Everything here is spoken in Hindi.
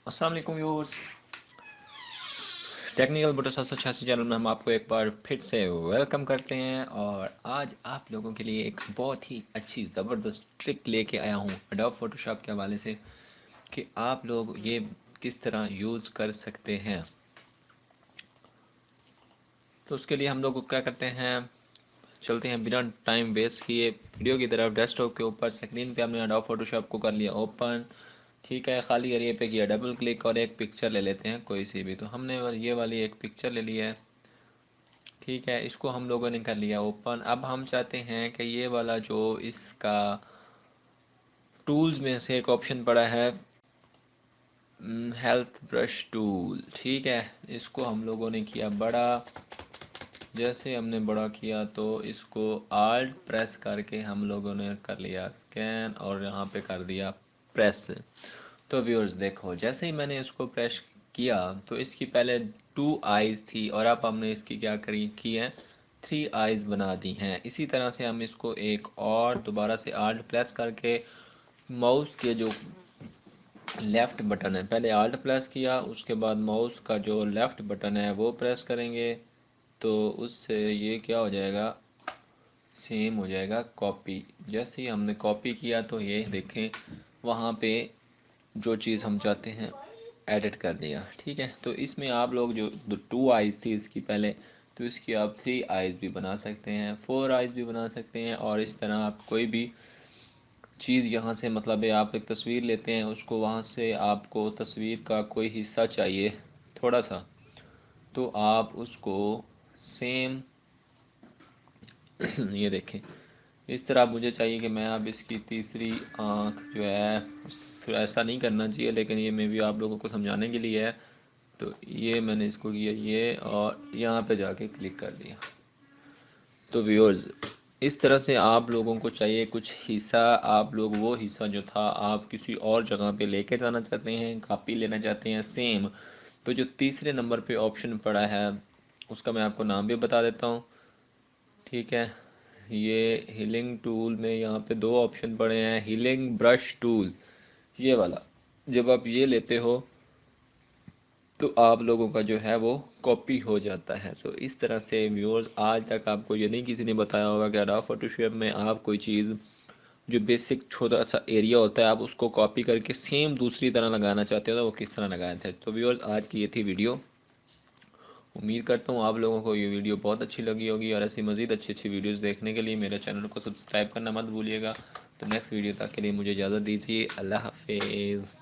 अस्सलाम वालेकुम व्यूअर्स, टेक्निकल बटर 786 चैनल में हम आपको एक बार फिर से वेलकम करते हैं। और आज आप लोगों के लिए एक बहुत ही अच्छी ज़बरदस्त ट्रिक लेके आया हूँ एडोब फोटोशॉप के हवाले से कि आप लोग ये किस तरह यूज़ कर सकते हैं। तो उसके लिए हम लोग क्या करते हैं, चलते हैं बिना टाइम वेस्ट किए वीडियो की तरफ। डेस्कटॉप के ऊपर स्क्रीन पे हमने एडोब फोटोशॉप को कर लिया ओपन, ठीक है। खाली एरिया पे किया डबल क्लिक और एक पिक्चर ले लेते हैं कोई सी भी। तो हमने ये वाली एक पिक्चर ले ली है, ठीक है। इसको हम लोगों ने कर लिया ओपन। अब हम चाहते हैं कि ये वाला जो इसका टूल्स में से एक ऑप्शन पड़ा है हेल्थ ब्रश टूल, ठीक है। इसको हम लोगों ने किया बड़ा। जैसे हमने बड़ा किया तो इसको आल्ट प्रेस करके हम लोगों ने कर लिया स्कैन और यहाँ पे कर दिया प्रेस। तो व्यूअर्स देखो, जैसे ही मैंने इसको प्रेस किया तो इसकी पहले 2 आईज थी और अब हमने इसकी क्या की है 3 आईज बना दी हैं। इसी तरह से हम इसको एक और दोबारा से आल्ट प्रेस करके माउस के जो लेफ्ट बटन है, पहले आल्ट प्रेस किया, उसके बाद माउस का जो लेफ्ट बटन है वो प्रेस करेंगे तो उससे ये क्या हो जाएगा, सेम हो जाएगा कॉपी। जैसे ही हमने कॉपी किया तो ये देखें वहाँ पे जो चीज़ हम चाहते हैं एडिट कर दिया, ठीक है। तो इसमें आप लोग जो 2 आइज़ थी इसकी पहले, तो इसकी आप 3 आइज़ भी बना सकते हैं, 4 आइज़ भी बना सकते हैं। और इस तरह आप कोई भी चीज़ यहाँ से, मतलब है आप एक तस्वीर लेते हैं, उसको वहाँ से आपको तस्वीर का कोई हिस्सा चाहिए थोड़ा सा, तो आप उसको सेम ये देखें इस तरह मुझे चाहिए कि मैं अब इसकी तीसरी आँख जो है, फिर ऐसा नहीं करना चाहिए लेकिन ये मैं भी आप लोगों को समझाने के लिए है। तो ये मैंने इसको किया ये और यहाँ पे जाके क्लिक कर दिया। तो व्यूअर्स इस तरह से आप लोगों को चाहिए कुछ हिस्सा, आप लोग वो हिस्सा जो था आप किसी और जगह पे लेके जाना चाहते हैं, कॉपी लेना चाहते हैं सेम। तो जो तीसरे नंबर पे ऑप्शन पड़ा है उसका मैं आपको नाम भी बता देता हूँ, ठीक है। ये हीलिंग टूल में यहाँ पे 2 ऑप्शन पड़े हैं, हीलिंग ब्रश टूल ये वाला। जब आप ये लेते हो तो आप लोगों का जो है वो कॉपी हो जाता है। तो इस तरह से व्यूअर्स आज तक आपको ये नहीं किसी ने बताया होगा कि एडोब फोटोशॉप में आप कोई चीज़ जो बेसिक छोटा सा एरिया होता है आप उसको कॉपी करके सेम दूसरी तरह लगाना चाहते हो तो वो किस तरह लगाए थे। तो व्यूअर्स आज की ये थी वीडियो। उम्मीद करता हूँ आप लोगों को ये वीडियो बहुत अच्छी लगी होगी और ऐसी मज़ीद अच्छी अच्छी वीडियोस देखने के लिए मेरे चैनल को सब्सक्राइब करना मत भूलिएगा। तो नेक्स्ट वीडियो तक के लिए मुझे इजाज़त दीजिए। अल्लाह हाफिज़।